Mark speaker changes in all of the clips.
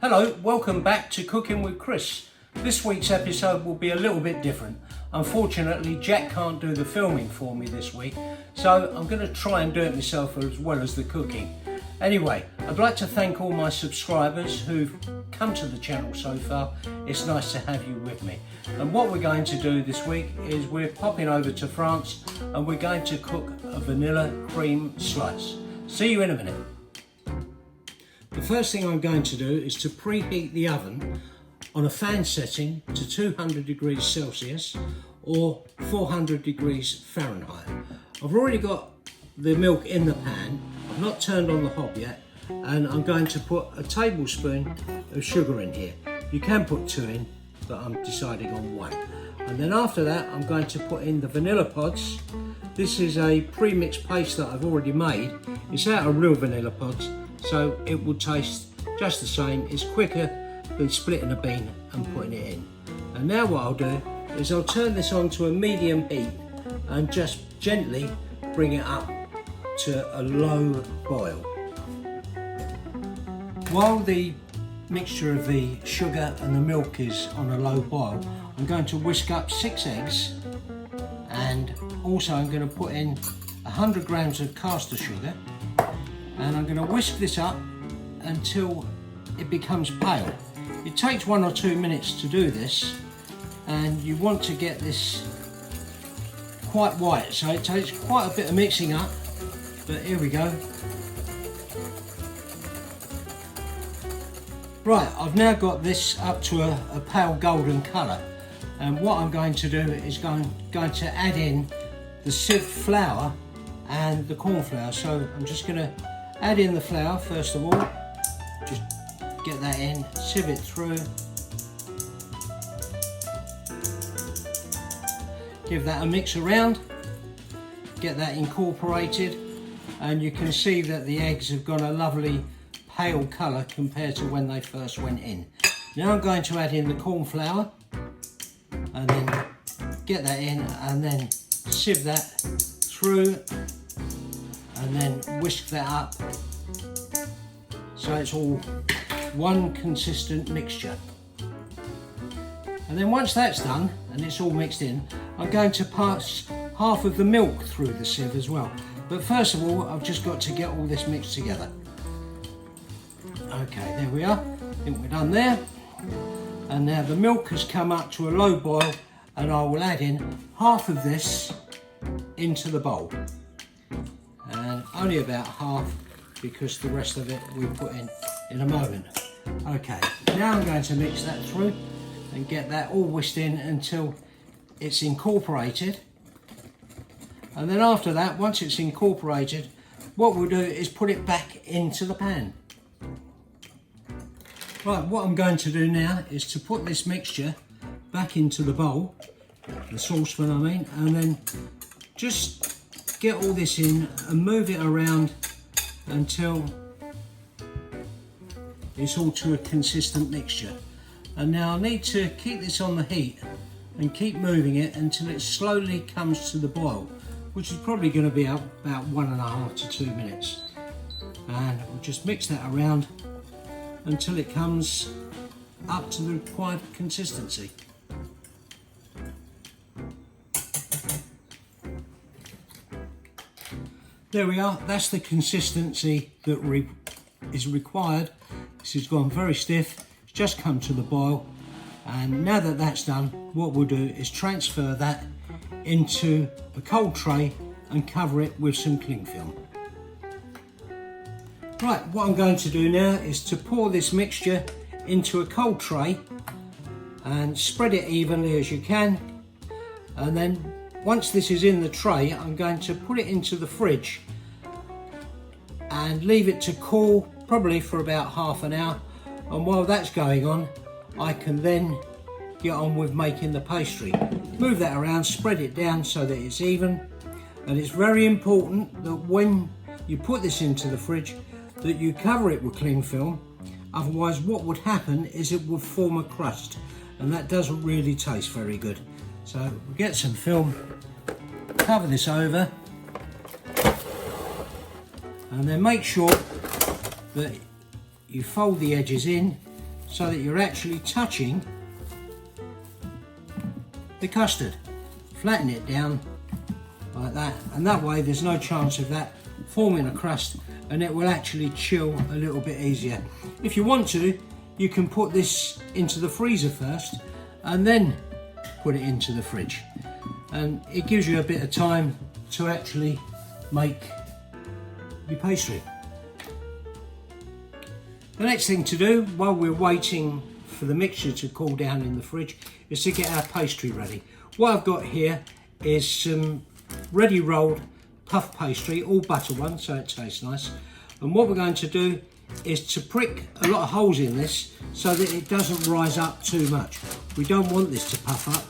Speaker 1: Hello, welcome back to Cooking with Chris. This week's episode will be a little bit different. Unfortunately, Jack can't do the filming for me this week, so I'm going to try and do it myself as well as the cooking. Anyway, I'd like to thank all my subscribers who've come to the channel so far. It's nice to have you with me. And what we're going to do this week is we're popping over to France and we're going to cook a vanilla cream slice. See you in a minute. The first thing I'm going to do is to preheat the oven on a fan setting to 200 degrees Celsius or 400 degrees Fahrenheit. I've already got the milk in the pan. I've not turned on the hob yet, and I'm going to put a tablespoon of sugar in here. You can put 2 in, but I'm deciding on 1. And then after that, I'm going to put in the vanilla pods. This is a pre-mixed paste that I've already made. It's out of real vanilla pods, so it will taste just the same. It's quicker than splitting a bean and putting it in. And now what I'll do is I'll turn this on to a medium heat and just gently bring it up to a low boil. While the mixture of the sugar and the milk is on a low boil, I'm going to whisk up 6 eggs, and also I'm going to put in 100 grams of caster sugar, and I'm going to whisk this up until it becomes pale. It takes 1 or 2 minutes to do this, and you want to get this quite white, so it takes quite a bit of mixing up, but here we go. Right, I've now got this up to a pale golden colour, and what I'm going to do is going to add in the sieved flour and the cornflour. So I'm just going to add in the flour first of all, just get that in, sieve it through, give that a mix around, get that incorporated, and you can see that the eggs have got a lovely pale colour compared to when they first went in. Now I'm going to add in the corn flour and then get that in and then sieve that through and then whisk that up so it's all one consistent mixture. And then once that's done and it's all mixed in, I'm going to pass half of the milk through the sieve as well. But first of all, I've just got to get all this mixed together. Okay, there we are. I think we're done there. And now the milk has come up to a low boil, and I will add in half of this into the bowl. And only about half, because the rest of it we'll put in a moment. Okay, now I'm going to mix that through and get that all whisked in until it's incorporated. And then after that, once it's incorporated, what we'll do is put it back into the pan. Right, what I'm going to do now is to put this mixture back into the bowl, the saucepan I mean, and then just get all this in and move it around until it's all to a consistent mixture. And now I need to keep this on the heat and keep moving it until it slowly comes to the boil, which is probably going to be about 1.5 to 2 minutes. And we'll just mix that around until it comes up to the required consistency. There we are, that's the consistency that is required. This has gone very stiff, it's just come to the boil, and now that that's done, what we'll do is transfer that into a cold tray and cover it with some cling film. Right, what I'm going to do now is to pour this mixture into a cold tray and spread it evenly as you can, and then once this is in the tray, I'm going to put it into the fridge and leave it to cool probably for about half an hour. And while that's going on, I can then get on with making the pastry. Move that around, spread it down so that it's even, and it's very important that when you put this into the fridge that you cover it with cling film, otherwise what would happen is it would form a crust, and that doesn't really taste very good. So we'll get some film, cover this over, and then make sure that you fold the edges in so that you're actually touching the custard. Flatten it down like that, and that way there's no chance of that forming a crust, and it will actually chill a little bit easier. If you want to, you can put this into the freezer first and then put it into the fridge, and it gives you a bit of time to actually make your pastry. The next thing to do while we're waiting for the mixture to cool down in the fridge is to get our pastry ready. What I've got here is some ready rolled puff pastry, all butter one, so it tastes nice. And what we're going to do is to prick a lot of holes in this so that it doesn't rise up too much. We don't want this to puff up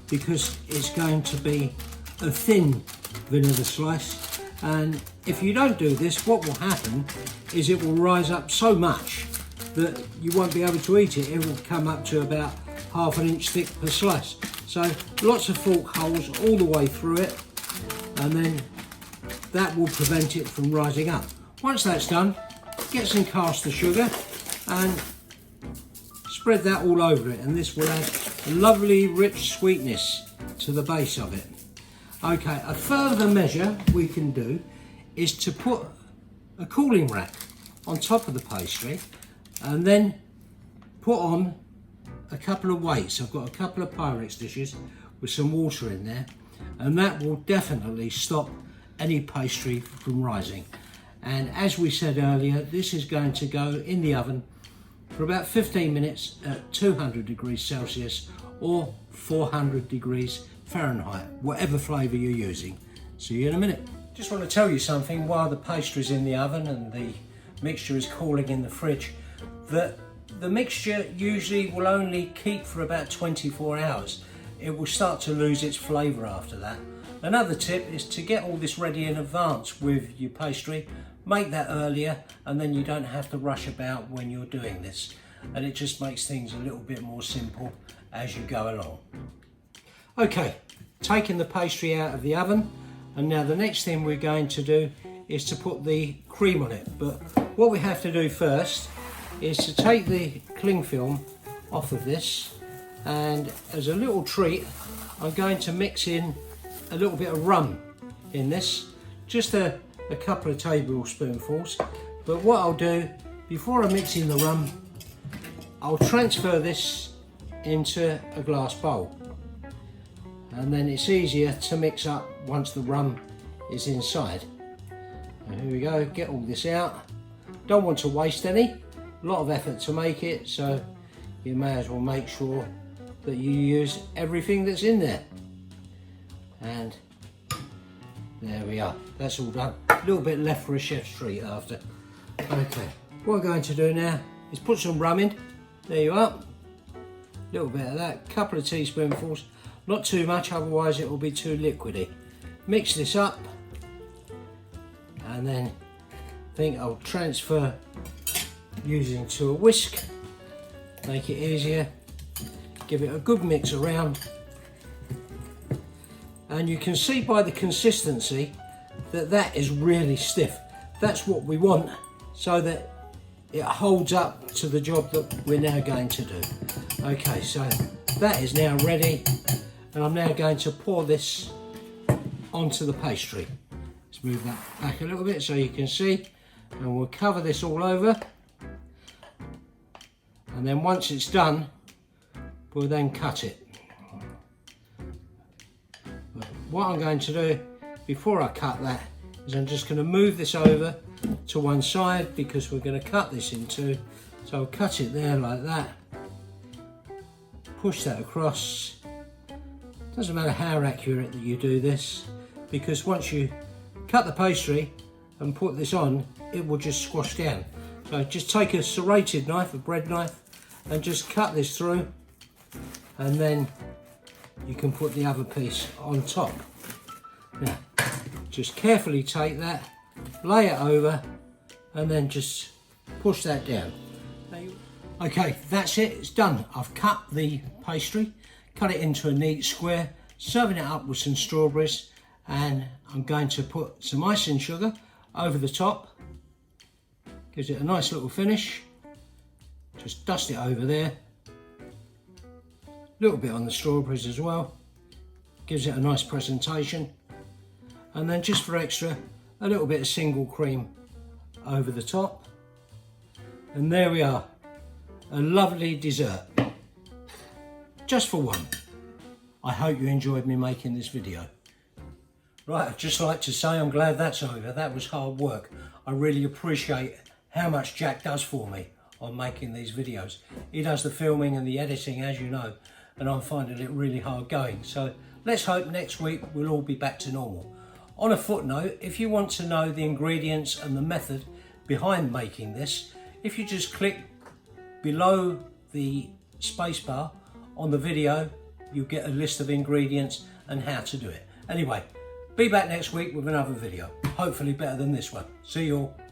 Speaker 1: because it's going to be a thin vanilla slice, and if you don't do this, what will happen is it will rise up so much that you won't be able to eat it. It will come up to about ½ an inch thick per slice. So lots of fork holes all the way through it, and then that will prevent it from rising up. Once that's done, get some caster sugar and spread that all over it, and this will add a lovely rich sweetness to the base of it. Okay, a further measure we can do is to put a cooling rack on top of the pastry and then put on a couple of weights. I've got a couple of Pyrex dishes with some water in there, and that will definitely stop any pastry from rising. And as we said earlier, this is going to go in the oven for about 15 minutes at 200 degrees Celsius or 400 degrees Fahrenheit, whatever flavour you're using. See you in a minute. Just want to tell you something while the pastry's in the oven and the mixture is cooling in the fridge, that the mixture usually will only keep for about 24 hours. It will start to lose its flavour after that. Another tip is to get all this ready in advance with your pastry. Make that earlier, and then you don't have to rush about when you're doing this, and it just makes things a little bit more simple as you go along. Okay, taking the pastry out of the oven, and now the next thing we're going to do is to put the cream on it. But what we have to do first is to take the cling film off of this, and as a little treat I'm going to mix in a little bit of rum in this, just a couple of tablespoonfuls. But what I'll do, before I mix in the rum, I'll transfer this into a glass bowl, and then it's easier to mix up once the rum is inside. And here we go, get all this out. Don't want to waste any, a lot of effort to make it, so you may as well make sure that you use everything that's in there. And there we are, that's all done. A little bit left for a chef's treat after. Okay, what I'm going to do now is put some rum in. There you are, a little bit of that, couple of teaspoonfuls, not too much, otherwise it will be too liquidy. Mix this up, and then I think I'll transfer using to a whisk, make it easier. Give it a good mix around, and you can see by the consistency that that is really stiff. That's what we want, so that it holds up to the job that we're now going to do. Okay, so that is now ready, and I'm now going to pour this onto the pastry. Let's move that back a little bit so you can see, and we'll cover this all over, and then once it's done we'll then cut it. But what I'm going to do before I cut that is I'm just going to move this over to one side because we're going to cut this in two. So I'll cut it there like that, push that across. Doesn't matter how accurate that you do this, because once you cut the pastry and put this on, it will just squash down. So just take a serrated knife, a bread knife, and just cut this through, and then you can put the other piece on top. Now, just carefully take that, lay it over, and then just push that down. Okay, that's it, it's done. I've cut the pastry, cut it into a neat square, serving it up with some strawberries, and I'm going to put some icing sugar over the top. Gives it a nice little finish. Just dust it over there. A little bit on the strawberries as well. Gives it a nice presentation. And then just for extra, a little bit of single cream over the top. And there we are. A lovely dessert. Just for one. I hope you enjoyed me making this video. Right, I'd just like to say I'm glad that's over. That was hard work. I really appreciate how much Jack does for me on making these videos. He does the filming and the editing, as you know, and I'm finding it really hard going. So let's hope next week we'll all be back to normal. On a footnote, if you want to know the ingredients and the method behind making this, if you just click below the spacebar on the video, you'll get a list of ingredients and how to do it. Anyway, be back next week with another video, hopefully better than this one. See you all.